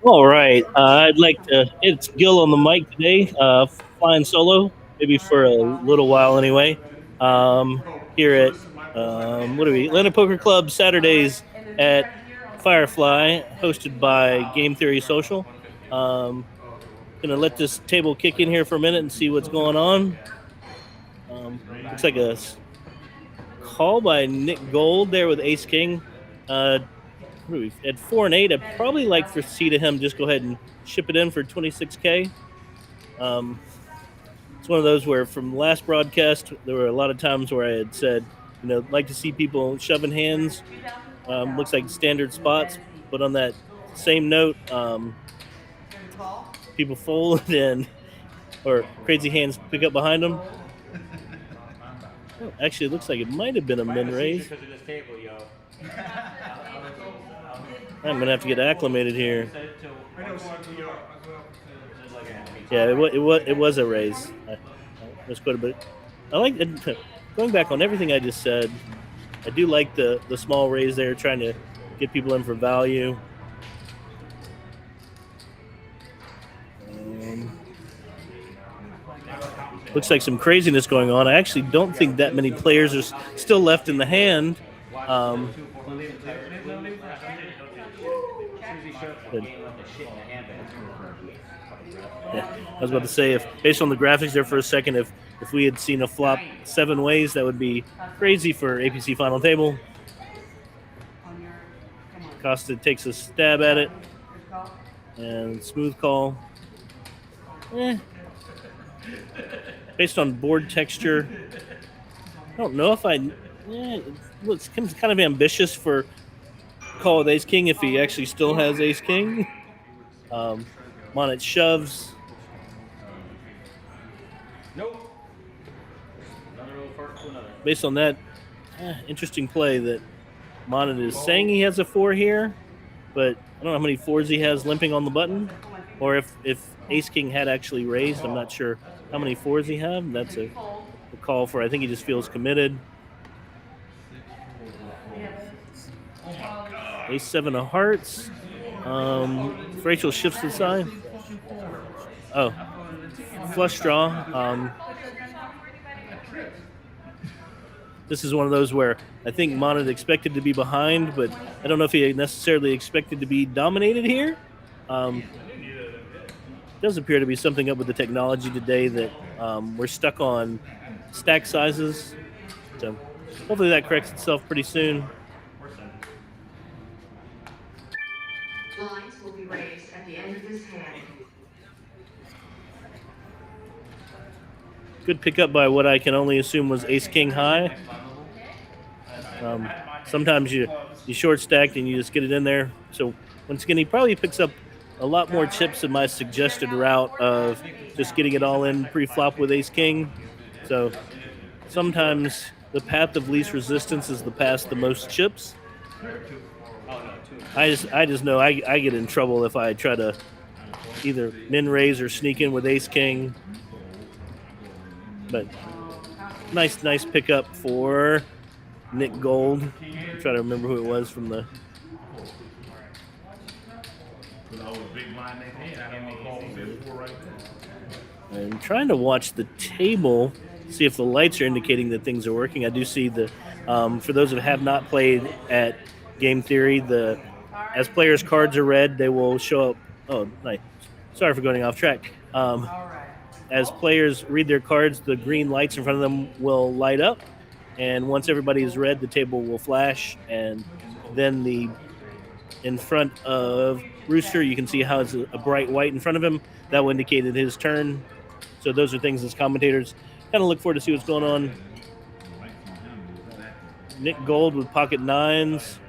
All right. I'd like to. It's Gil on the mic today, flying solo, maybe for a little while anyway. Um, Here at what are we? Atlanta Poker Club Saturdays at Firefly, hosted by Game Theory Social. Um, Gonna let this table kick in here for a minute and see what's going on. Looks like a call by Nick Gold there with Ace King. At 4 and 8, I'd probably like for C to him just go ahead and ship it in for 26K. It's one of those where from the last broadcast, there were a lot of times where I had said, like to see people shoving hands. Looks like standard spots, but on that same note, people fold or crazy hands pick up behind them. Oh, actually, it looks like it might have been a min raise. Because of this table, yo. I'm gonna have to get acclimated here. Yeah, it was a raise. That's quite a bit. I like going back on everything I just said. I do like the small raise there, trying to get people in for value. Looks like some craziness going on. I actually don't think that many players are still left in the hand. Yeah, I was about to say, if based on the graphics there for a second, if we had seen a flop 7 ways, that would be crazy for APC final table. Costa takes a stab at it, and smooth call. Based on board texture, I don't know if it's kind of ambitious for call with Ace King if he actually still has Ace King. Monet shoves. Nope. Based on that, interesting play that Monet is saying he has a 4 here, but I don't know how many 4s he has limping on the button, or if Ace King had actually raised. I'm not sure how many 4s he had. That's a call for, I think he just feels committed. Ace 7 of hearts. Rachel shifts to the side. Oh, flush draw. This is one of those where I think Monet expected to be behind, but I don't know if he necessarily expected to be dominated here. Does appear to be something up with the technology today that we're stuck on stack sizes. So hopefully that corrects itself pretty soon. Blinds will be raised at the end of this hand. Good pickup by what I can only assume was Ace King high. Sometimes you short stacked and you just get it in there. So once again, he probably picks up a lot more chips than my suggested route of just getting it all in pre-flop with Ace King. So sometimes the path of least resistance is the path the most chips. I just know I get in trouble if I try to either min raise or sneak in with Ace King. But nice pickup for Nick Gold. I'm trying to remember who it was from the. I'm trying to watch the table, see if the lights are indicating that things are working. I do see the, for those that have not played at Game Theory, as players' cards are read, they will show up. Oh, nice. Sorry for going off track. As players read their cards, the green lights in front of them will light up. And once everybody is read, the table will flash. And then in front of Rooster, you can see how it's a bright white in front of him. That will indicate it his turn. So those are things as commentators kind of look forward to see what's going on. Nick Gold with pocket 9s.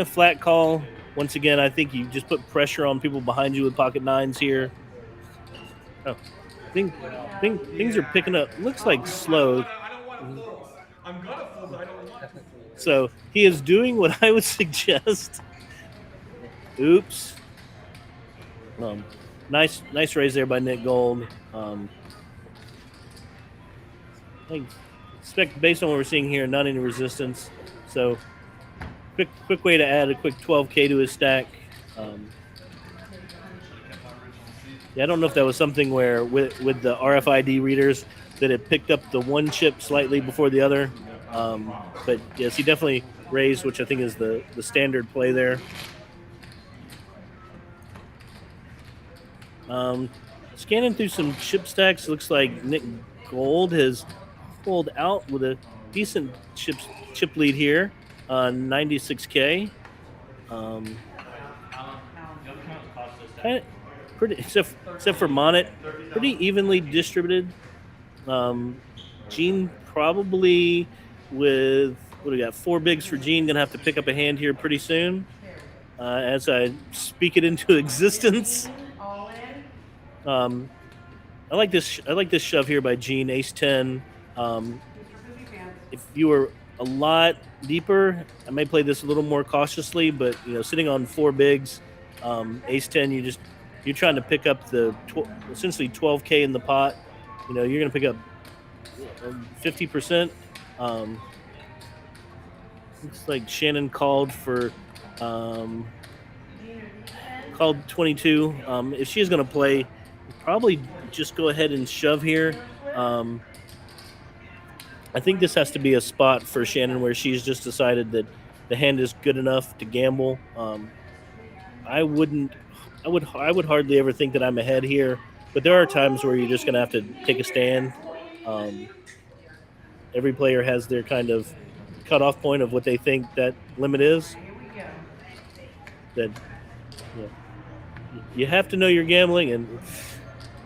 Flat call. Once again, I think you just put pressure on people behind you with pocket 9s here. Oh, things are picking up. Looks like slow. So he is doing what I would suggest. Oops. Nice raise there by Nick Gold. I expect, based on what we're seeing here, not any resistance. So quick way to add a quick 12K to his stack. Yeah, I don't know if that was something where with the RFID readers that it picked up the one chip slightly before the other. But yes, he definitely raised, which I think is the standard play there. Scanning through some chip stacks, looks like Nick Gold has pulled out with a decent chip lead here, 96K. Kind of pretty, except for Monet, pretty evenly distributed. Gene probably with what do we got? 4 bigs for Gene. Gonna have to pick up a hand here pretty soon. As I speak it into existence. I like this. I like this shove here by Gene, Ace 10. If you were a lot deeper, I may play this a little more cautiously. But sitting on 4 bigs, Ace 10, you're trying to pick up the essentially 12K in the pot. You're going to pick up 50%. Looks like Shannon called for called 22. If she is going to play, probably just go ahead and shove here. I think this has to be a spot for Shannon where she's just decided that the hand is good enough to gamble. I would hardly ever think that I'm ahead here, but there are times where you're just going to have to take a stand. Every player has their kind of cutoff point of what they think that limit is. That you have to know you're gambling, and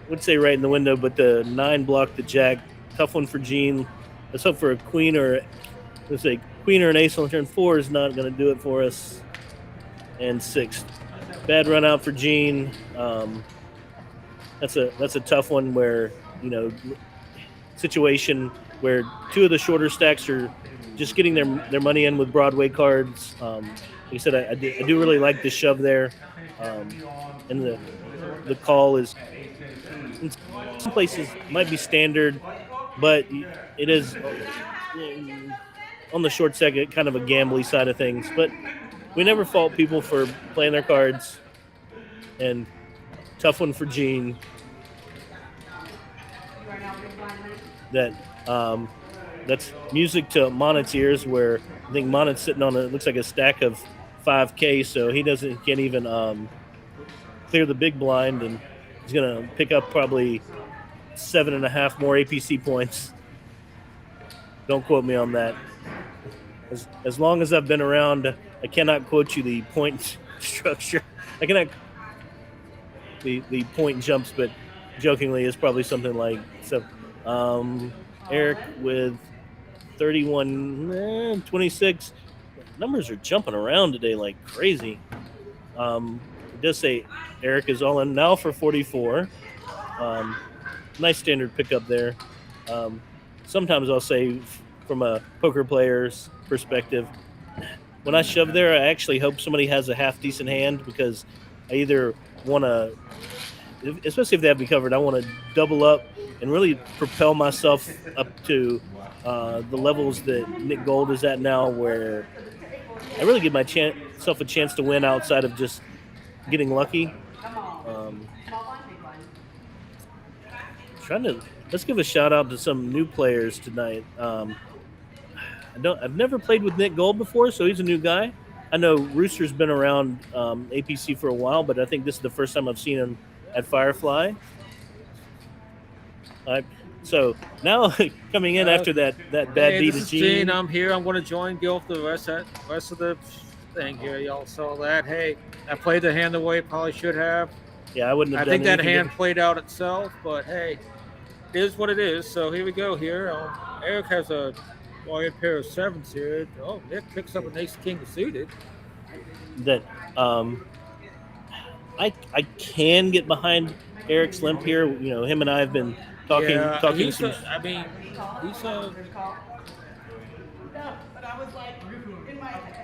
I would say right in the window, but the 9 blocked the jack. Tough one for Gene. Let's hope for a queen or an ace on turn 4 is not going to do it for us. And 6. Bad run out for Gene. That's a tough one where situation where 2 of the shorter stacks are just getting their money in with Broadway cards. Like I said, I do really like the shove there, and the call is in some places might be standard, but it is on the short second kind of a gambly side of things. But we never fault people for playing their cards. And tough one for Gene. That's music to Monet's ears, where I think Monet's sitting on it looks like a stack of 5K, so he can't even clear the big blind, and he's gonna pick up probably 7.5 more APC points. Don't quote me on that. As long as I've been around, I cannot quote you the point structure. I cannot the point jumps, but jokingly is probably something like so. Eric with 31, 26. Numbers are jumping around today like crazy. It does say Eric is all in now for 44. Nice standard pickup there. Sometimes I'll say from a poker player's perspective, when I shove there, I actually hope somebody has a half decent hand, because I either want to, especially if they have me covered, I want to double up and really propel myself up to the levels that Nick Gold is at now, where I really give myself a chance to win outside of just getting lucky. Let's give a shout out to some new players tonight. I've never played with Nick Gold before, so he's a new guy. I know Rooster's been around APC for a while, but I think this is the first time I've seen him at Firefly. So now coming in after that bad beat this of is Gene. I'm here. I'm going to join Gil for the rest of the thing here. Y'all saw that. Hey, I played the hand the way it probably should have. Yeah, I wouldn't have I done think that anything hand different. played out itself, but hey, it is what it is. So here we go here. Eric has a wide pair of 7s here. Oh, Nick picks up an ace king suited. That I can get behind Eric's limp here. Him and I have been talking He's some.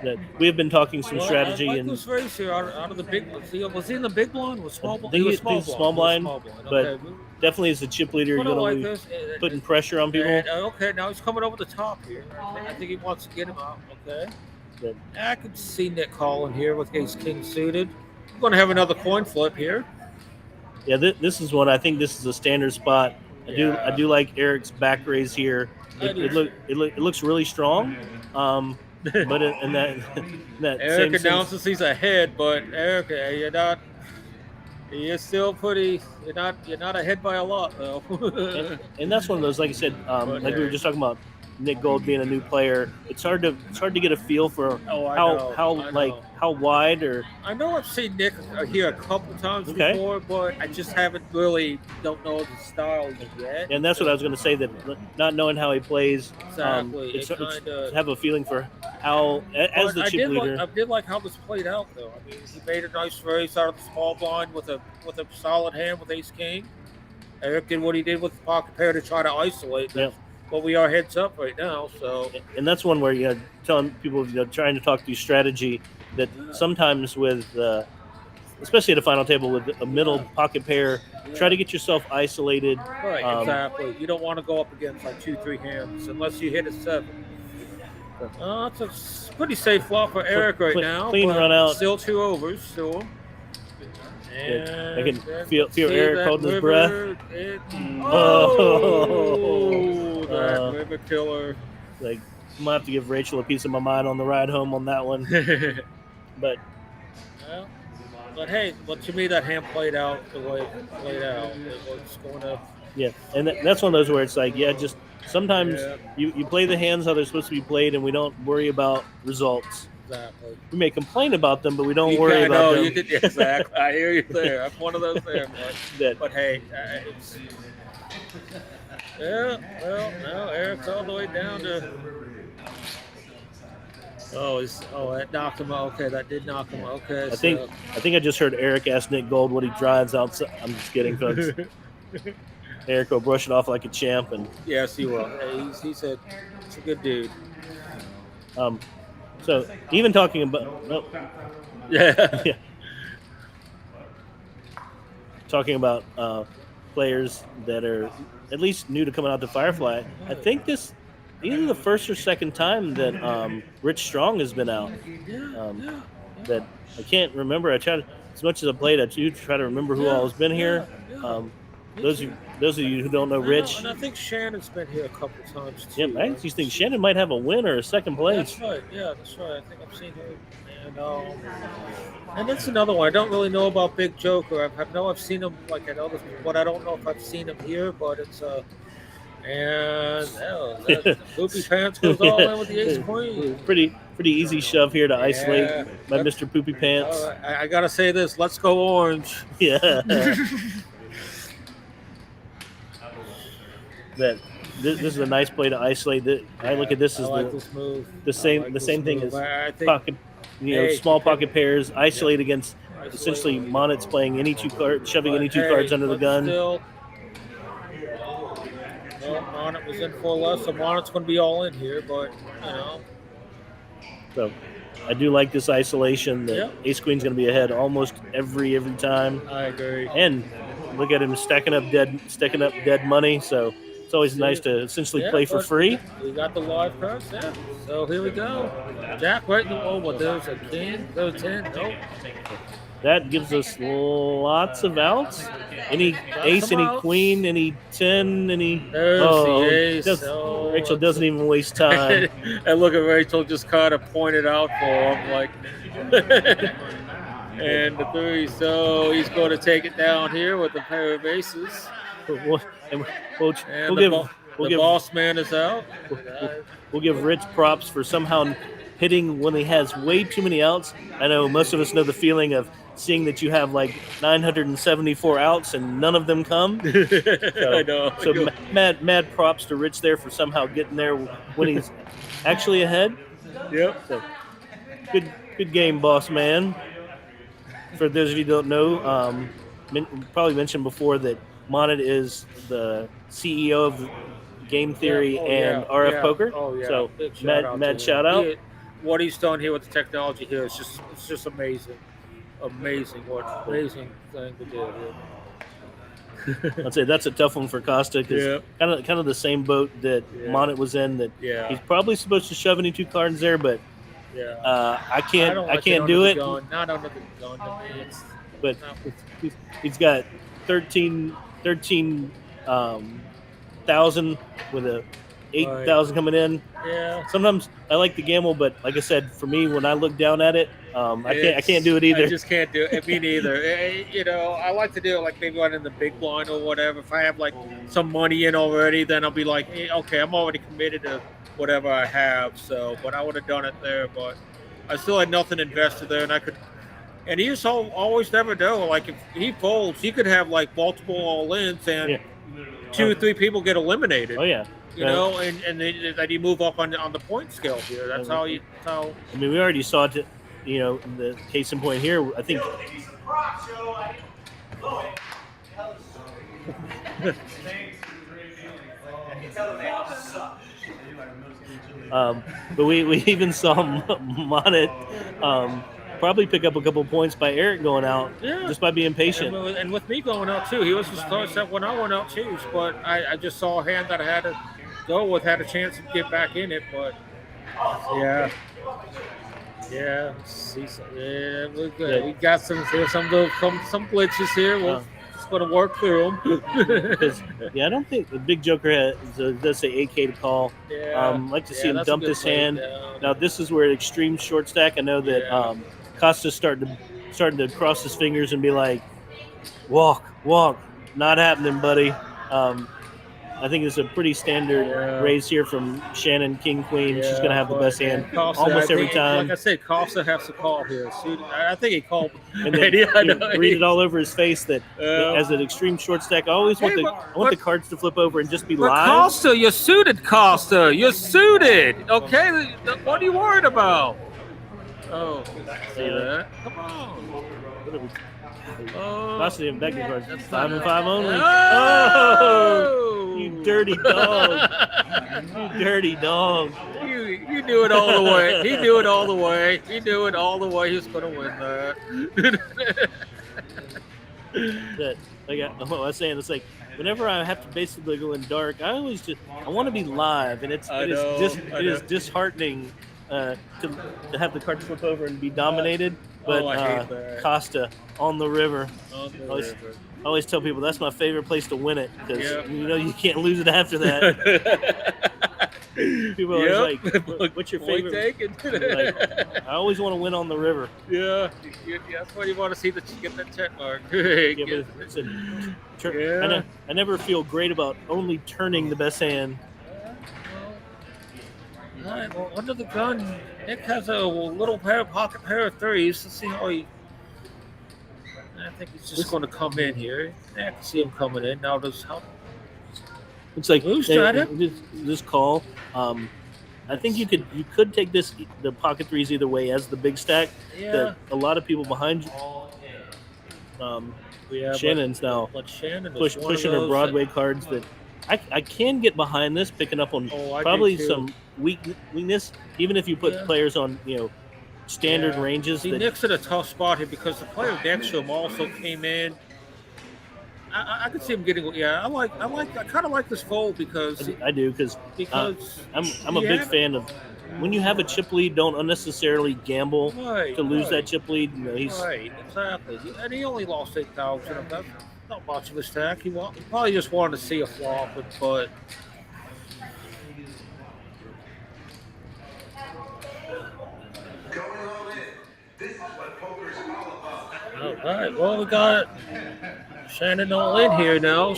That we have been talking some strategy, I like and this race here out of the big. Was he in the big blind? Was small blind? I think He was he's small blind, but Okay. definitely as a chip leader, you're going to be putting pressure on people. And, okay, now he's coming over the top here. I think he wants to get him out. Okay. That, I could see Nick calling here with ace king suited. I'm going to have another coin flip here. yeah, this is one. I think this is a standard spot. I Yeah. do like Eric's back raise here. I do too. It looks really strong. But in that Eric same sense, announces he's ahead, but Eric, you're still pretty. You're not ahead by a lot though. and that's one of those, like I said, like we were just talking about Nick Gold being a new player. It's hard to get a feel for Oh, I how know, how I like know. how wide or I know I've seen Nick here a couple times Okay. before, but I just haven't really don't know the style yet. and that's what I was going to say, that not knowing how he plays, Exactly. it's It kinda. have a feeling for how as But the I chip did leader. like I did like how this played out though. I mean, he made a nice race out of the small blind with a solid hand with ace king. Eric did what he did with the pocket pair to try to isolate. Yeah. But we are heads up right now, so And that's one where telling people, trying to talk through strategy, that sometimes with especially at a final table with a middle pocket pair, try to get yourself isolated. right, exactly. You don't want to go up against like 2-3 hands unless you hit a 7. It's a pretty safe flop for Eric right now. Clean but run out. Still 2 overs, still. I can And feel see Eric that holding his breath. river, Oh. that river killer. Like, I'm gonna have to give Rachel a piece of my mind on the ride home on that one. But Well, but hey, but to me that hand played out the way it played out. It was going to. yeah, and that's one of those where it's like, just sometimes Yeah. you play the hands how they're supposed to be played, and we don't worry about results. Exactly. We may complain about them, but we don't worry about them. You did exactly. I hear you there. I'm one of those there. That- But hey, it's well, now Eric's all the way down to. That knocked him out. Okay, that did knock him out. Okay, I think I just heard Eric ask Nick Gold what he drives outside. I'm just kidding, folks. Eric will brush it off like a champ, and yes, he will. Hey, he's a good dude. so even talking about Yeah. yeah, talking about players that are at least new to coming out to Firefly. I think this either the first or second time that Rich Strong has been out. That I can't remember. I tried as much as I played. I do try to remember who all has been here. Those of you who don't know Rich, And I think Shannon's been here a couple of times too. yeah, I actually think Shannon might have a win or a second place. That's right. Yeah, that's right. I think I've seen her. And that's another one. I don't really know about Big Joker. I've seen him like I know this, but I don't know if I've seen him here. But it's that Poopy Pants goes all in with the ace queen. Pretty easy shove here to isolate Yeah. by Mr. Poopy Pants. I gotta say this. Let's go orange. Yeah. That this is a nice play to isolate. I look at this I as like this move. the same I like the this same thing move. as I think pocket, Hey, small pocket pairs, isolate against essentially Monit's playing any two cards, shoving any two cards under the gun. Still, Monit was in for less, so Monit's going to be all in here, but So I do like this isolation. That Yep. Ace Queen's going to be ahead almost every time. I agree. And look at him stacking up dead money. So it's always nice to essentially play for but free. We got the live cards, yeah. So here we go. Jack right in the but there's a king, there's 10. Nope. That gives us lots of outs. Any ace, some any outs. queen, any 10, any. There's the ace. Rachel doesn't even waste time. And look at Rachel just kind of pointed out for him, like. And the 3, so he's going to take it down here with a pair of aces. We'll And give the boss man is out. we'll give Rich props for somehow hitting when he has way too many outs. I know most of us know the feeling of seeing that you have like 974 outs and none of them come. I know. So mad props to Rich there for somehow getting there when he's actually ahead. Yep. So good game, boss man. For those of you who don't know, probably mentioned before that Monit is the CEO of Game Theory and RF Poker. Oh yeah. So Big shout out mad to shout him. out. What he's done here with the technology here is just amazing. Amazing thing to do here. I'd say that's a tough one for Costa because kind of the same boat that Monit was in. That he's probably supposed to shove any two cards there, but Yeah. I I can't don't I like it can't under do the it, gun. Not under the gun. To me, it's but not. he's got 13 thousand with a Right. 8,000 coming in. Yeah. Sometimes I like to gamble, but like I said, for me, when I look down at it, I can't do it I either. just can't do it. Me neither. You know, I like to do it like maybe one in the big blind or whatever. If I have like some money in already, then I'll be like, okay, I'm already committed to whatever I have. So, but I would have done it there, but I still had nothing invested there, and I could. And he just always never know. Like if he folds, he could have like multiple all ins, and Yeah. two or three people get eliminated. Oh yeah. You know, and then you move up on the point scale here. That's how you. That's how. I mean, we already saw it. The case in point here. I think. But we even saw Monet probably pick up a couple points by Eric going out just by being patient. And with me going out too, he was just close up when I went out too. But I just saw a hand that I had to go with, had a chance to get back in it. But yeah, yeah, we're good. Yeah. We got some glitches here. We're just gonna work through them. I don't think the big Joker does say 8K to call. Yeah, Like to see him that's a dump good this hand. breakdown. Now this is where extreme short stack. I know that Costa's starting to cross his fingers and be like, walk, not happening, buddy. I think it's a pretty standard raise here from Shannon King Queen. She's going to have the best hand Costa, almost every time. Like I said, Costa has to call here. I think he called. And then read it all over his face that as an extreme short stack, I always want the cards to flip over and just be live. Costa, you're suited, Costa. You're suited. Okay, what are you worried about? Oh, see that? Come on. Costa and Beckman cards. That's 5 and 5 only. Oh, you dirty dog. You dirty dog. You knew it all the way. He knew it all the way. He knew it all the way. He was going to win that. Like I was saying, it's like whenever I have to basically go in dark, I want to be live, and it is disheartening to have the card flip over and be dominated. But I hate that. Costa on the river. River. I always tell people that's my favorite place to win it because you can't lose it after that. People are always like, "What's your favorite?" Like, I always want to win on the river. Yeah, that's why you want to see that you get that check mark. I never feel great about only turning the best hand. All right, well, under the gun, Nick has a little pocket pair of threes. Let's see how he. I think he's just going to come in here. I can see him coming in now. It's like this call. I think you could take the pocket threes either way as the big stack. Yeah. A lot of people behind you. Shannon's now pushing her Broadway cards that I can get behind this, picking up on probably some weakness, even if you put players on standard ranges. See, Nick's in a tough spot here because the player next to him also came in. I could see him getting. Yeah, I kind of like this fold because I do because I'm a big fan of when you have a chip lead. Don't unnecessarily gamble to lose that chip lead. He's right, exactly, and he only lost 8,000. That's not much of a stack. He probably just wanted to see a flop, but. All right, well, we got Shannon all in here now.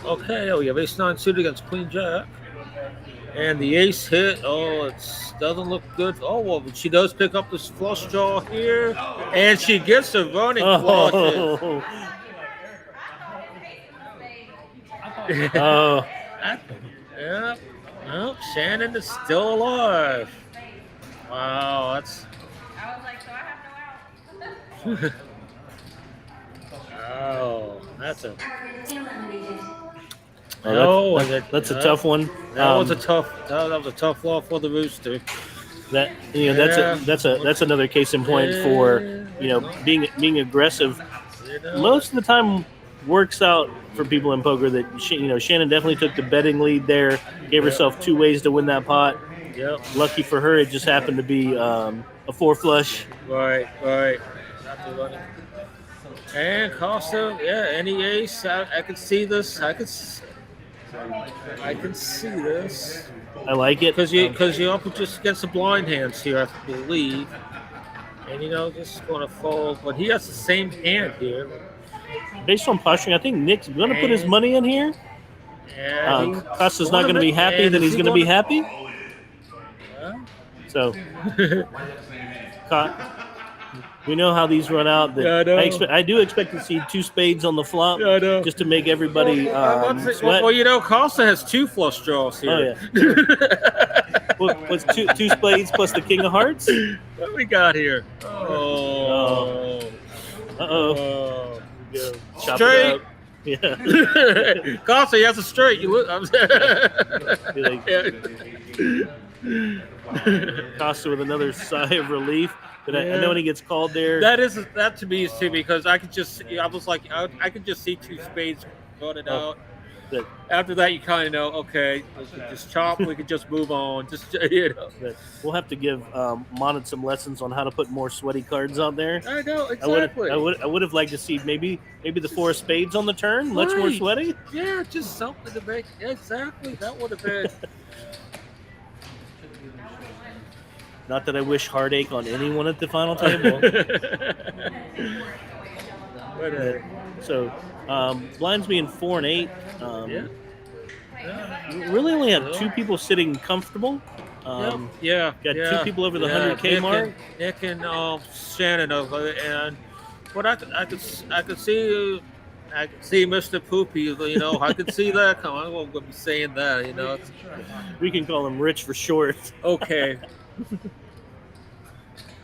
Okay, we have ace-9 suited against queen jack. And the ace hit. Oh, it doesn't look good. Oh, well, she does pick up this flush draw here. And she gets a running flush. Oh. Yeah. Nope, Shannon is still alive. Wow, that's. I was like, so I have no out. Oh, that's a. That's a tough one. That was a tough law for the Rooster. That's another case in point for being aggressive. Most of the time, works out for people in poker that Shannon definitely took the betting lead there, gave herself 2 ways to win that pot. Yep. Lucky for her, it just happened to be a 4 flush. Right. Not too lucky. And Costa, yeah, any ace. I can see this. I can see this I like it because you up just against the blind hands here, I believe. And just going to fold, but he has the same hand here. Based on posturing, I think Nick's going to put his money in here. And Costa's not going to be happy, then he's going to be happy. Yeah. So, we know how these run out. I do expect to see 2 spades on the flop, just to make everybody sweat. Well, Costa has 2 flush draws here. Oh yeah. What's two spades plus the king of hearts? What we got here? Oh. Uh-oh. Chop Straight. it up. Yeah. Costa, he has a straight. You look. Costa with another sigh of relief. But I know when he gets called there. That to me is too, because I could just see 2 spades going out. But after that, you kind of know, okay, we can just chop. We can just move on. But we'll have to give Monad some lessons on how to put more sweaty cards out there. I know exactly. I would have liked to see maybe the 4 of spades on the turn. Much more sweaty. Yeah, just something to make exactly. That would have been. Not that I wish heartache on anyone at the final table. So, blinds being 4 and 8. Really only have 2 people sitting comfortable. Got 2 people over the 100K mark. Nick and Shannon but I could see. I can see Mr. Poopy, I could see that coming. I won't be saying that, We can call him Rich for short. Okay.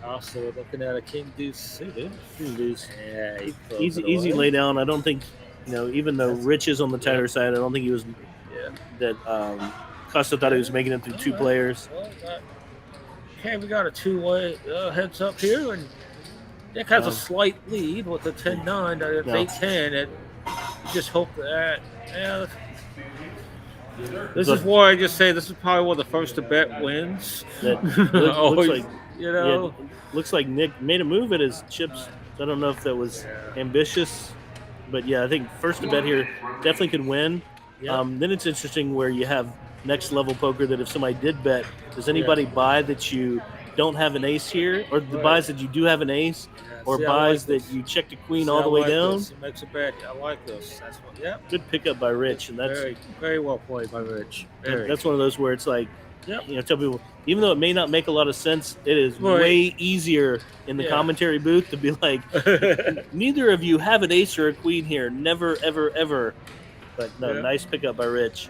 Also looking at a king deuce suited. King deuce. Yeah, easy lay down. I don't think, even though Rich is on the tighter side, I don't think he was. That Costa thought he was making it through 2 players. Okay, we got a 2-way heads up here, and Nick has a slight lead with a 10-9. It's 8-10, and you just hope that. Yeah. This is why I just say this is probably one of the first to bet wins. That looks like Nick made a move at his chips. I don't know if that was ambitious, but I think first to bet here definitely could win. Then it's interesting where you have next level poker that if somebody did bet, does anybody buy that you don't have an ace here, or the buys that you do have an ace, or buys that you check the queen all the way down? He makes a bet. I like this. That's what. Yeah. Good pickup by Rich, and that's very, very well played by Rich. That's one of those where it's like, tell people, even though it may not make a lot of sense, it is way easier in the commentary booth to be like, neither of you have an ace or a queen here, never, ever, ever. But no, nice pickup by Rich.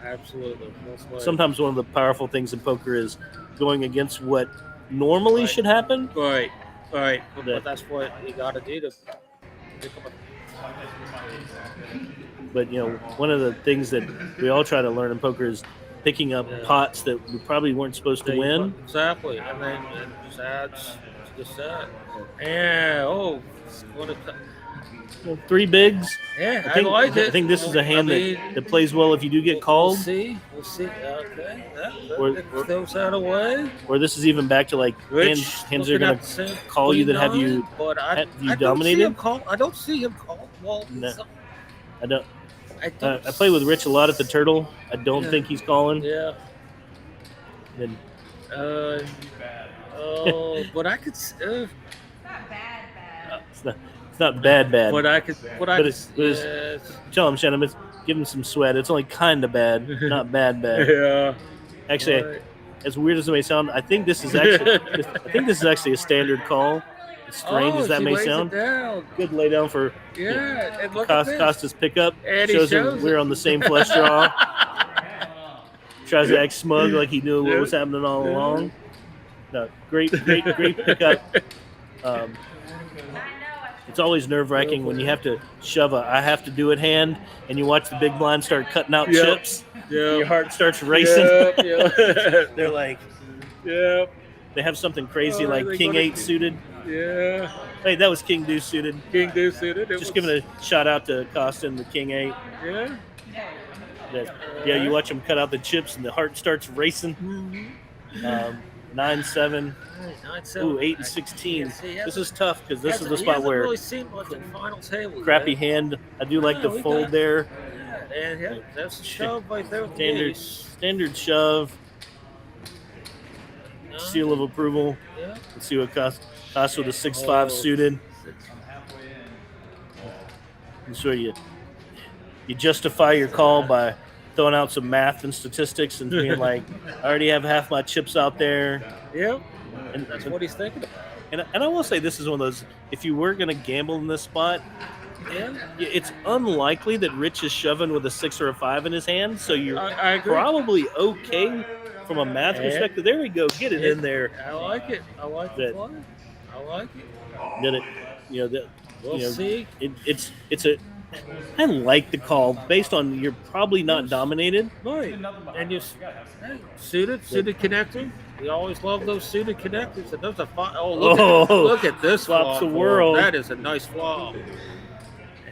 Absolutely. Sometimes one of the powerful things in poker is going against what normally should happen. Right. But that's what you got to do to pick up But one of the things that we all try to learn in poker is picking up pots that we probably weren't supposed to win. Exactly, and then it just adds to the set. Yeah. It's going to. 3 bigs. Yeah, I like it. I think this is a hand that plays well if you do get called. We'll see. Okay. That throws that away. Or this is even back to like hands that are going to call you that have you dominated. I don't see him call. Well, no, I don't. I play with Rich a lot at the Turtle. I don't think he's calling. Yeah. And, but I could. It's not bad. It's not bad. But I could. Tell him, Shannon. Give him some sweat. It's only kind of bad, not bad. Yeah. Actually, as weird as it may sound, I think this is actually a standard call. As strange as that may sound. Good lay down for and look Costa's pickup. And shows him we're on the same flush draw. Tries to act smug like he knew what was happening all along. No, great pickup. It's always nerve-wracking when you have to shove I have to do it hand, and you watch the big blind start cutting out chips. Yeah. Your heart starts racing. They're like, yeah. They have something crazy like King 8 suited. Yeah. Hey, that was King Deuce suited. King Deuce suited. Just giving a shout out to Costa and the King 8. Yeah. Yeah, you watch him cut out the chips and the heart starts racing. 9-7. Right, 9-7. Ooh, 8 and 16. This is tough because this is the He spot hasn't where really seen much in final table. crappy yet. hand. I do like Yeah, the we fold got- there. Yeah, and yeah, that's a shove right there. with the Standard, ace. standard shove. Seal of approval. Yeah. Let's see what Costa with a 6-5 suited. And so you justify your call by throwing out some math and statistics and being like, I already have half my chips out there. Yeah. And That's what he's thinking about. And I will say this is one of those, if you were going to gamble in this spot, Yeah. it's unlikely that Rich is shoving with a 6 or a 5 in his hand. So you're I agree. probably okay from a math Yeah. perspective. There we go. Get it in there. I like it. I like That- the play. I like it. That it, you know, that We'll you know, see. it's a. I like the call based on you're probably not dominated. Right. And you suited connector. We always love those suited connectors. And those are fun. Oh, look at this Flops flop. the world. That is a nice flop.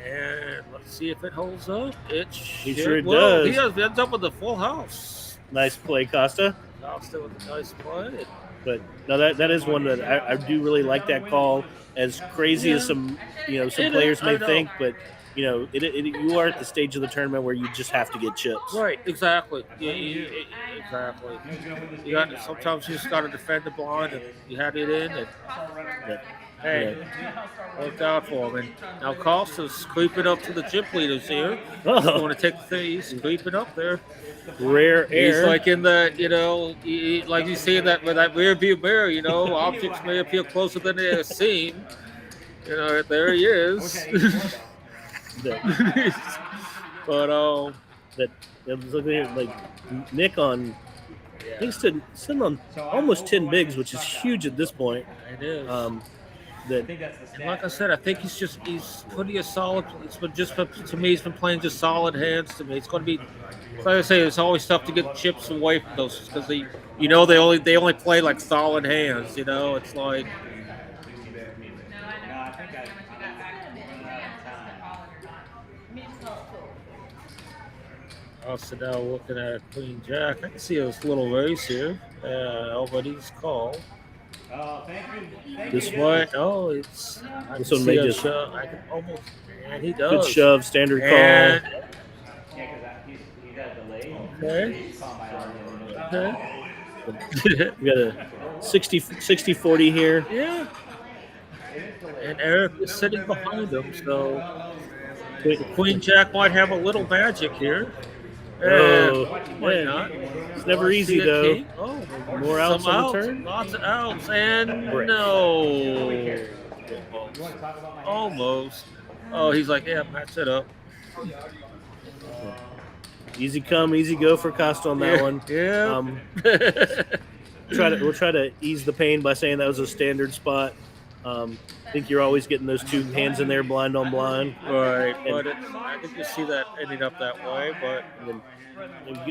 And let's see if it holds up. It sure will. does. He ends up with a full house. Nice play, Costa. Costa with a nice play. But no, that is one that I do really like that call. As crazy as some some It players is, may I know. think, but you are at the stage of the tournament where you just have to get chips. Right, exactly. Exactly. Sometimes you just got to defend the blind, and you had it in, and hey, worked out for him. And now Costa's creeping up to the chip leaders here. Oh. Want to take the thing? He's creeping up there. Rare He's air. like in the, like you see that with that rear view mirror. Objects may appear closer than they seem. There he is. But looking at like Nick on. I think sitting on almost 10 bigs, which is huge at this point. it is. That And like I said, I think he's putting a solid. To me, he's been playing just solid hands. To me, it's going to be. Like I say, it's always tough to get chips away from those because they only play like solid hands. It's like. Also now looking at Queen Jack. I can see his little race here. But he's called. this What? Oh, it's. This one may just- I can almost. And he good does. shove, standard call. And, Okay. okay. We got a 60-40 here. Yeah. And Eric is sitting behind him, so Queen Jack might have a little magic here. Oh, Why man. not? It's never easy, See a though. king? Oh, More outs some on the turn? Lots of outs, and Correct. no. Almost. Oh, he's like, yeah, match it up. Easy come, easy go for Costa on that one. Yeah. We'll try to ease the pain by saying that was a standard spot. I think you're always getting those two hands in there, blind on blind. Right, but I think you see that ending up that way. But And then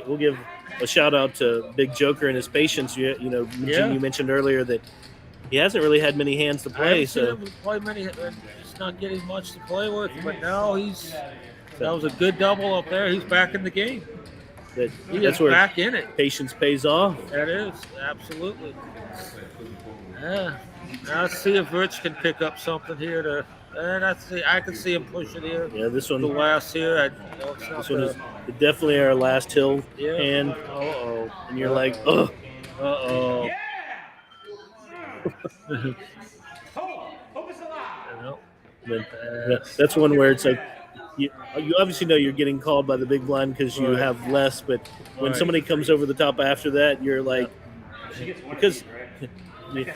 we'll give a shout out to Big Joker and his patience. Jim, you mentioned earlier that he hasn't really had many hands to I play. haven't seen So him play many, just not getting much to play with. But now that was a good double up there. He's back in the game. that's He's where back in it. patience pays off. That is absolutely. Yeah. Now let's see if Rich can pick up something here to. I can see him pushing here. Yeah, this The one. last here. This one is definitely our last hill Yeah. hand, Uh-oh. and you're like, oh, Uh-oh. Hope it's alive. that's one where it's like you obviously know you're getting called by the big blind because you Right. have less, but when Right. somebody comes over the top after that, you're like, because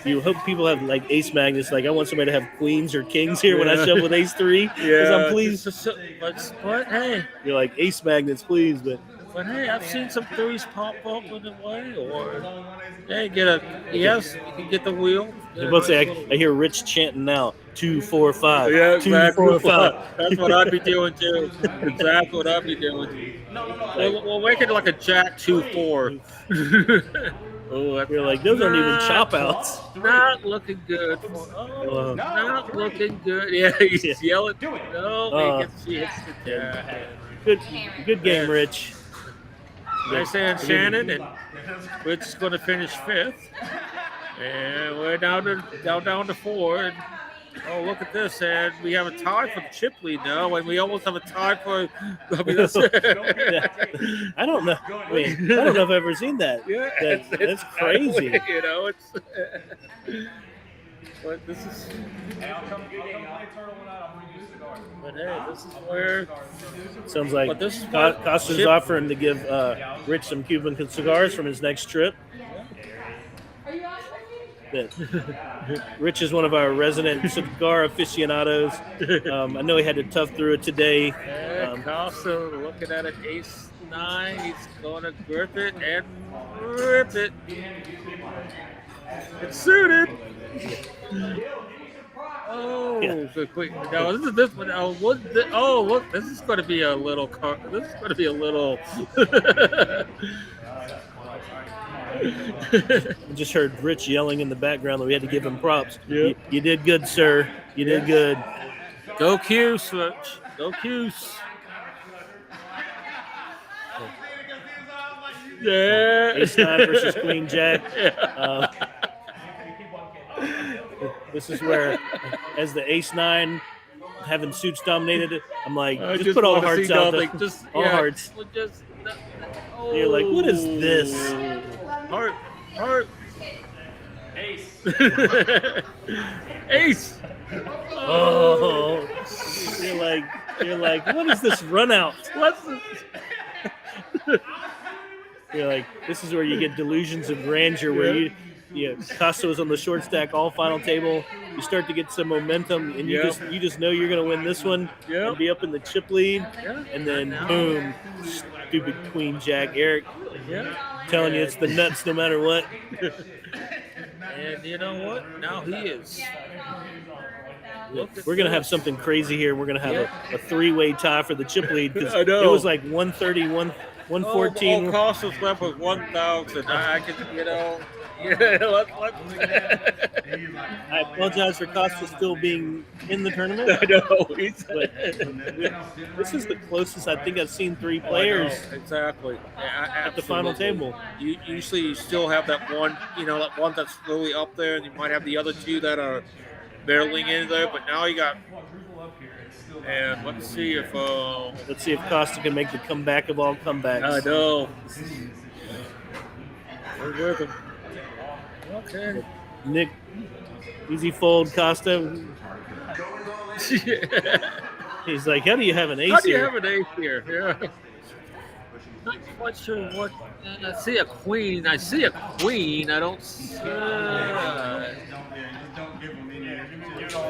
you hope people have like ace magnets. Like I want somebody to have queens or kings here when I Yeah. shove with ace 3 because I'm pleased. But hey, You're like ace magnets, please, but I've seen some threes pop up in the way, or hey, you can get the wheel. I both say I hear Rich chanting now 2, 4, 5. Yeah, 2, exactly. 4, 5. That's what I'd be doing too. Exactly what I'd be doing. We'll make it like a Jack 2-4. Oh, that's You're like, those aren't even not- chop outs. Not looking good. Not looking good. Yeah, he's Yeah. yelling. No, he hits the Yeah. Good game, Yeah. Rich. Nice hand, Shannon, and Rich is going to finish 5th. And we're down to 4. And, oh, look at this, and we have a tie for the chip lead now, and we almost have a tie for. I mean, that's, I don't know. I mean, I don't know if I've ever seen that. yeah, That's crazy. You know, it's. But this is. Hey, I'll come play Turtle one out. I'm bringing you cigars. But hey, this is where. Sounds like But this is what Costa's chip- offering to give Rich some Cuban cigars from his next trip. That Rich is one of our resident cigar aficionados. I know he had to tough through it today. Costa looking at an ace-9. He's going to grip it and rip it. It's suited. Oh, Yeah. so quick. No, this one. Oh, look, this is going to be a little. This is going to be a little. We just heard Rich yelling in the background that we had to give him props. Yeah. You did good, sir. You did good. Go Cuse, Rich. Go Cuse. Yeah. Ace-9 versus Queen Jack. This is where, as the Ace-9 having suits dominated it, I'm like, just put all wanna hearts see out there. nothing. Just, All hearts. You're like, what is this? Heart. Ace. Ace. Oh, you're like, what is this run out? What's this? You're like, this is where you get delusions of grandeur, where Costa was on the short stack, all final table. You start to get some momentum, and you just know you're going to win this one and be up in the chip lead, and then boom, stupid Queen Jack. Eric, telling you it's the nuts no matter what. And you know what? Now he is. We're going to have something crazy here. We're going to have a three-way tie for the chip lead because I know. it was like 130, 114. Costa's left with 1,000. I can, I apologize for Costa still being in the tournament. I know. But this is the closest I think I've seen three players Exactly. at the final table. Usually you still have that one, that one that's really up there, and you might have the other two that are barreling in there, but now you got. And let's see if Costa can make the comeback of all comebacks. I know. We're with him. Okay. Nick, easy fold, Costa. He's like, how do you have an ace How do you here? have an ace here? Yeah. Not quite sure what. I see a queen. I don't.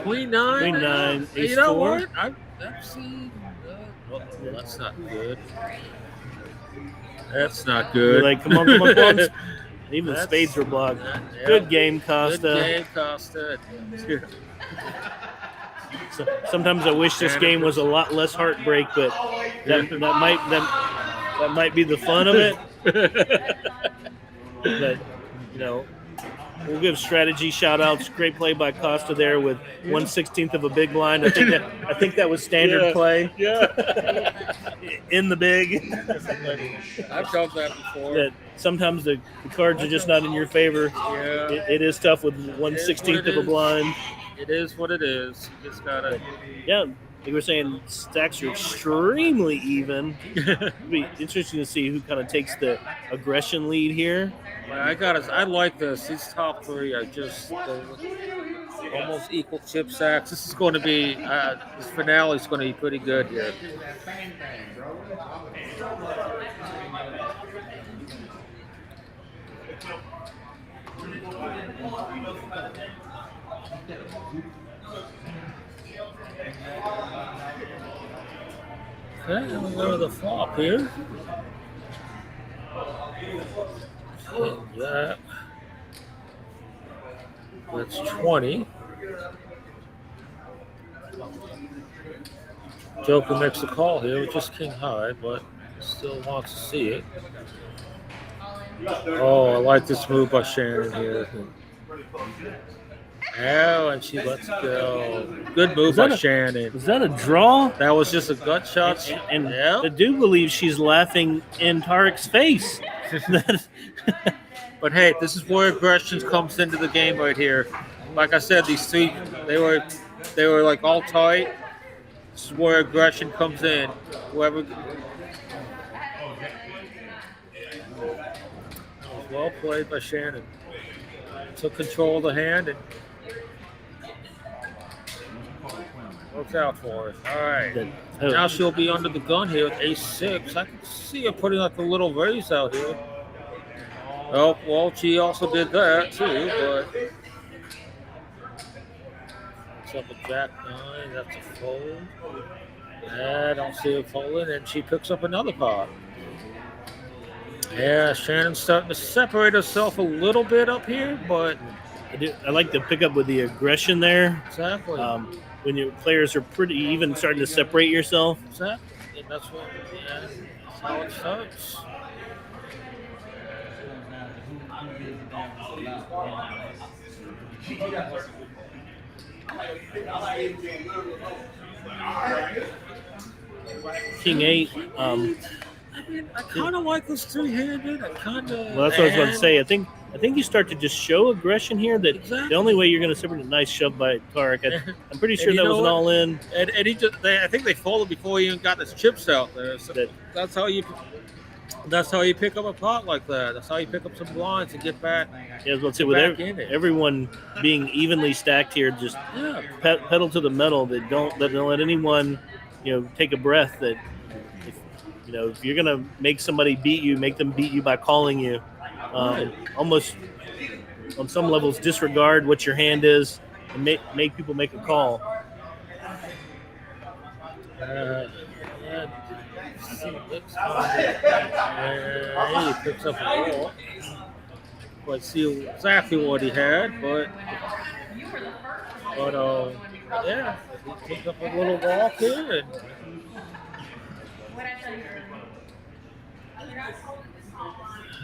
Queen 9. Queen 9, ace You know 4. what? I've seen. That's not good. That's not good. You're like, come on. Even the That's- spades were blocked. Yeah. Good game, Costa. Good game, Costa. So, sometimes I wish this game was a lot less heartbreak, but that might be the fun of it. But we'll give strategy shout outs. Great play by Costa there with 1/16 of a big blind. I think that was standard play. Yeah. In the big. I've done that before. That sometimes the cards are just not in your favor. Yeah. It is tough with 1/16 of a blind. It is what it is. You just gotta. Yeah, like we're saying, stacks are extremely even. It'll be interesting to see who kind of takes the aggression lead here. I like this. These top three are just almost equal chip stacks. This is going to be this finale is going to be pretty good here. Okay, we'll go to the flop here. And that's 20. Joker makes a call here with just king high, but still wants to see it. Oh, I like this move by Shannon here. Oh, and she lets go. Good move Is by that a Shannon. is that a draw? That was just a gut shot. And Yeah. I do believe she's laughing in Tarek's face. But hey, this is where aggression comes into the game right here. Like I said, these three they were like all tight. This is where aggression comes in. Whoever well played by Shannon. Took control of the hand and works out for her. All right. Now she'll be under the gun here with ace-6. I can see her putting like a little raise out here. Oh, well, she also did that too, but it's up a jack-9. That's a fold. I don't see it folding, and she picks up another pot. Yeah, Shannon's starting to separate herself a little bit up here, but I like to pick up with the aggression there. exactly. When your players are pretty even, starting to separate yourself. Exactly. And that's how it starts. King 8. I kind of like this three-handed. I kind of. Well, that's what I was going to say. I think you start to just show aggression here. That Exactly. the only way you're going to separate a nice shove by Tarek. I'm pretty sure you that know was an what? all-in. And he just, I think they folded before he even got his chips out there. So that's how you pick up a pot like that. That's how you pick up some blinds and get back. Yeah, I was going to say with back in it. everyone being evenly stacked here, just Yeah. pedal to the metal. That don't let anyone, take a breath. That if you're going to make somebody beat you, make them beat you by calling you. Almost on some levels disregard what your hand is and make people make a call. He picks up a wall. Let's see exactly what he had, but yeah, he picks up a little walk here and.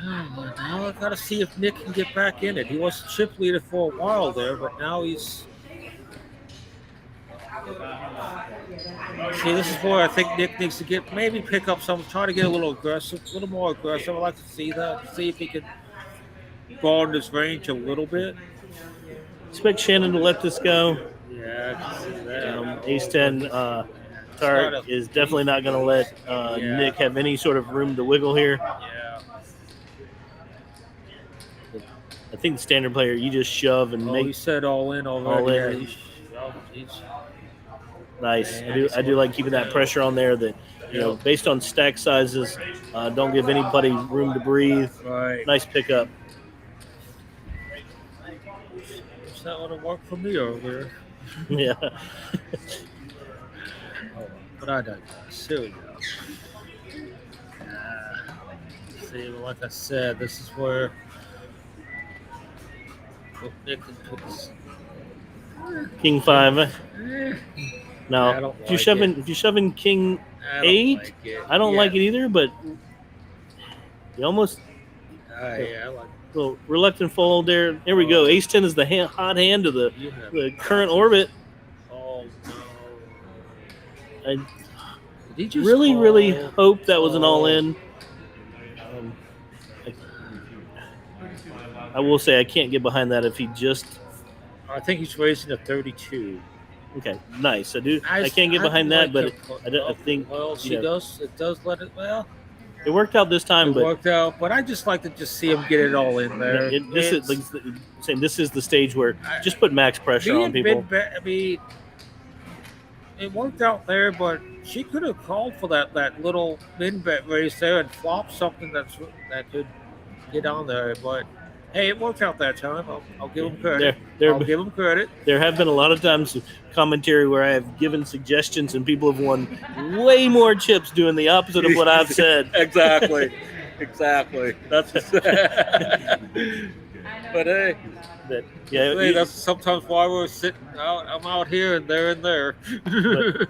Now I gotta see if Nick can get back in it. He was chip leader for a while there, but now he's. See, this is where I think Nick needs to pick up some, try to get a little more aggressive. I'd like to see that, see if he can broaden his range a little bit. Expect Shannon to let this go. Yeah, I can see that. Ace-10. Tarek is definitely not going to let Nick have any sort of room to wiggle here. Yeah. I think the standard player, you just shove and make. He said all in already. All in. He's nice. I do like keeping that pressure on there. That based on stack sizes, don't give anybody room to breathe. Right. Nice pickup. That would have worked for me earlier. Yeah. But I digress. Here we go. See, like I said, this is where Nick picks. King 5. Now, if you shove in King 8, I don't like it either. But you almost. Yeah, I like it. Little reluctant fold there. There we go. Ace-10 is the hot hand of the current orbit. Oh I no! Did he just really hope that was an all-in. I will say I can't get behind that if he just. I think he's raising to 32. Okay, nice. I can't get behind that, but I think. Well, she does. It does let it. Well. It worked out this time, but worked out. But I just like to just see him get it all in there. This is the stage where just put max pressure on people. It worked out there, but she could have called for that little min bet race there and flopped something that could get on there. But hey, it worked out that time. I'll give him credit. I'll give him credit. There have been a lot of times commentary where I have given suggestions and people have won way more chips doing the opposite of what I've said. Exactly. That's. I know But hey, Yeah, hey, that's sometimes why we're sitting out. I'm out here and they're in there.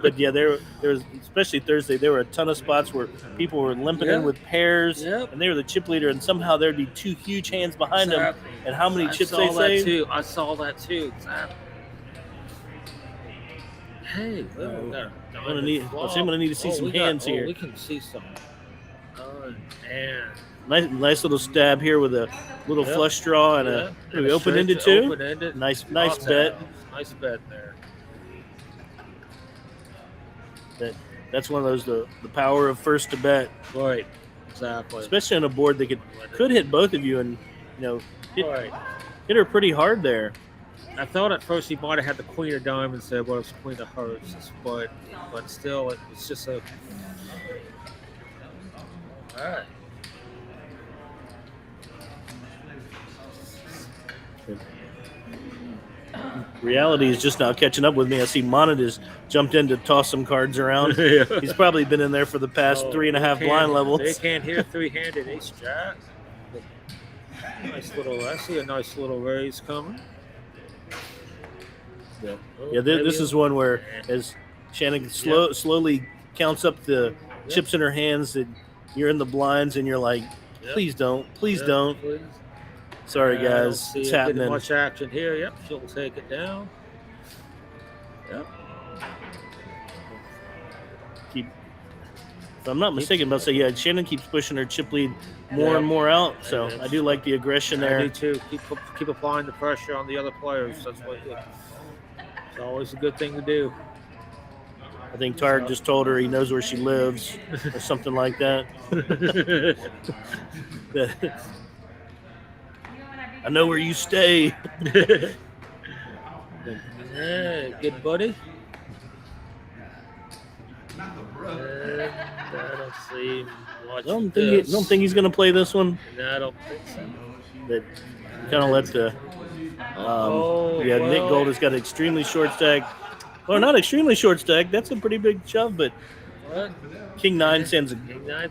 but yeah, there was, especially Thursday, there were a ton of spots where people were limping in Yeah. with pairs, Yep. and they were the chip leader, and somehow there'd be two huge hands behind them, Exactly. and how many I chips saw they that saved. too. I saw that too. Exactly. Hey, look, we got a I'm diamond gonna need to see some hands here. We can see some. Oh man. Nice little stab here with a little Yep. flush draw and Yeah. a open ended too. Open-ended. Nice Lots of bet. hands. Nice bet there. That's one of those the power of first to bet, Right. Exactly. especially on a board that could hit both of you and hit Right. her pretty hard there. I thought at first he might have had the queen of diamonds there, but it was queen of hearts. But still, it was just a. All right. Reality is just now catching up with me. I see Monad has jumped in to toss some cards around. Yeah. He's probably been in there for the past 3.5 blind levels. They can't hear three-handed ace jack. Nice little. I see a nice little raise coming. Yeah, this is one where as Shannon slowly counts up the chips in her hands, that you're in the blinds and you're like, please don't. Please. Sorry, I don't guys, see it's it getting happening. much action here. Yep, she'll take it down. Yep. If I'm not mistaken, but say Shannon keeps pushing her chip lead more and more out. So I do like the aggression there. I do too. Keep applying the pressure on the other players. That's what it's always a good thing to do. I think Tarek just told her he knows where she lives or something like that. I know where you stay. Hey, good buddy. I don't see him watching Don't think he's going to play this one. No, I don't think so. But kind of let the Nick Gold has got an extremely short stack. Or not extremely short stack. That's a pretty big shove, but King 9 stands a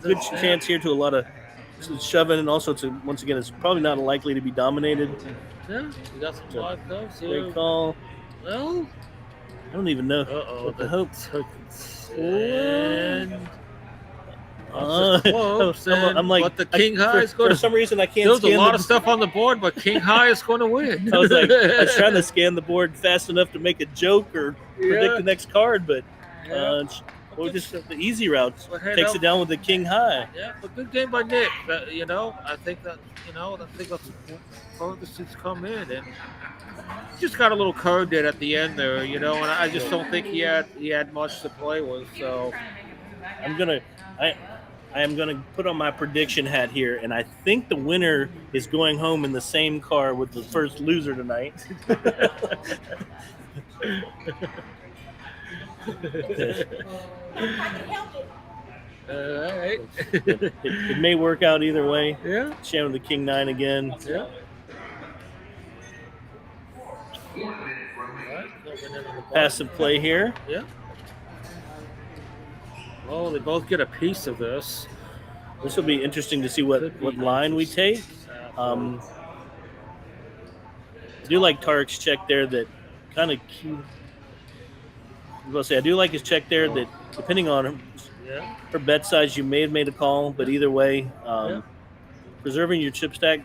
good chance here to a lot of shoving, and also once again, it's probably not likely to be dominated. Yeah, we got some live clubs here. Great call. Well, I don't even know what the hope. And I'm like, but the King High is going for to. some reason I can't. There's a scan lot of stuff on the board, but King High is going to win. I was trying to scan the board fast enough to make a joke or predict the next card, but just the easy route takes it down with the King High. Yeah, but good game by Nick. I think that's the furthest he's come in, and just got a little curved it at the end there, and I just don't think he had much to play with. So I am gonna put on my prediction hat here, and I think the winner is going home in the same car with the first loser tonight. All right. it may work out either way. Yeah. Shannon with the King 9 again. Yeah. Passive play here. Yeah. Oh, they both get a piece of this. This will be interesting to see what line we take. I do like Tarek's check there that kind of cute. I do like his check there that depending on her bet size, you may have made a call, but either way, preserving your chip stack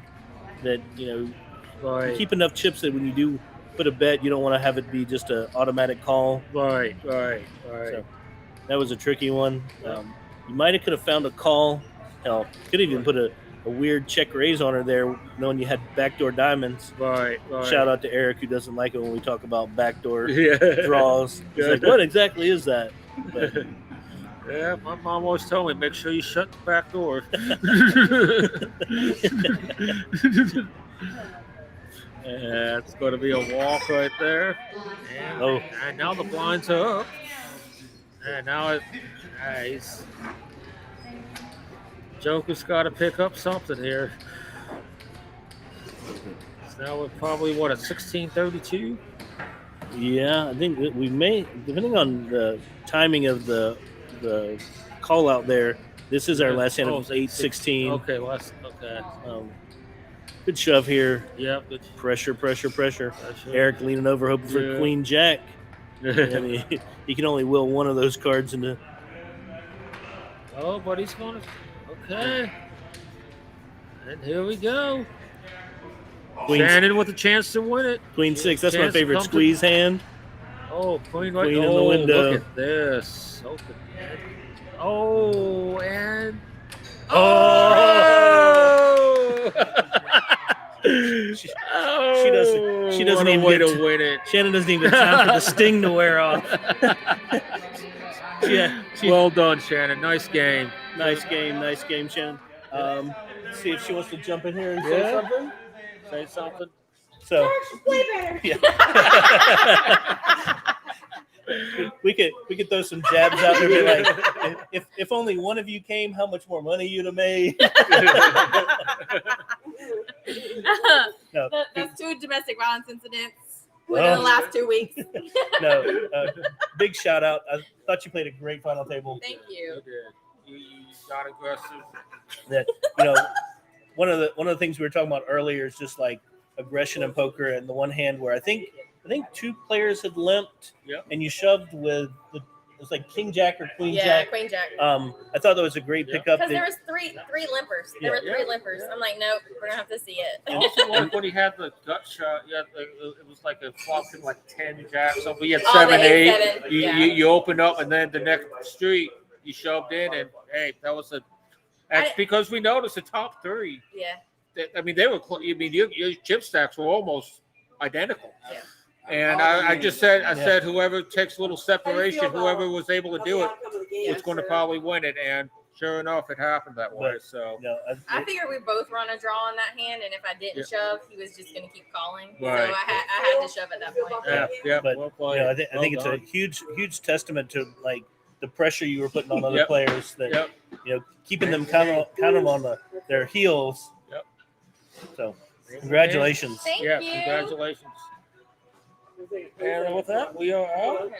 that, you keep enough chips that when you do put a bet, you don't want to have it be just an automatic call. Right. So that was a tricky one. You might could have found a call. Hell, could even put a weird check raise on her there, knowing you had backdoor diamonds. Right. Shout out to Eric, who doesn't like it when we talk about backdoor Yeah. draws. He's like, what exactly is that? But, yeah, my mom always told me, make sure you shut the back door. Yeah, it's going to be a walk right there. And now the blinds are up. And now Joker's got to pick up something here. So now we're probably, at 1632? Yeah, I think that we may, depending on the timing of the call out there, this is our last hand of 8-16. Okay, Good shove here. Yeah, good. Pressure. Pressure. Eric leaning over, hoping for Yeah. Queen Jack. And he can only will one of those cards into. Oh, but he's going to. Okay. And here we go. Queen, Shannon with a chance to win it. Queen 6. That's my Chance to favorite come to- squeeze hand. Oh, Queen right. Queen in the Oh, window. look at this. Open. Oh, and. Oh! She She doesn't even way get to win it. Shannon doesn't even have time for the sting to wear off. Yeah. Well done, Shannon. Nice game. Nice game, Shannon. See if she wants to jump in here and say Yeah. something. Say something. So, Way better. yeah. we could throw some jabs out there. Be like, if only one of you came, how much more money you'd have made? No, That's 2 domestic violence incidents Well. within the last 2 weeks. no. Big shout out. I thought you played a great final table. Thank you. You did. You got aggressive. That one of the things we were talking about earlier is just like aggression in poker, and the one hand where I think 2 players had limped, Yep. and you shoved with it was like King Jack or Queen Yeah, Jack. Queen Jack. I thought that was a great Yeah. pickup. Because there was three limpers. There were 3 Yeah. limpers. I'm like, nope, we're gonna have to see it. Also, like when he had the gut shot, it was like a flop in like 10 jacks. So we had Oh, 7, the 8. 8-7, You, yeah. you opened up, and then the next street you shoved in, and hey, that was that's because we noticed the top 3. Yeah. I mean, they were. Your chip stacks were almost identical. Yeah. And I just said, said whoever takes a little separation, whoever was able to do it, was going to probably win it. And sure enough, it happened that way. But, So I figured we both were on a draw on that hand, and if I didn't shove, he was just gonna keep calling. Right. So I had to shove at that point. yeah. But Well played. I think it's a huge testament to like the pressure you were putting on other players that keeping them kind of on their heels. Yep. So congratulations. Thank you. Congratulations. And with that, we are out.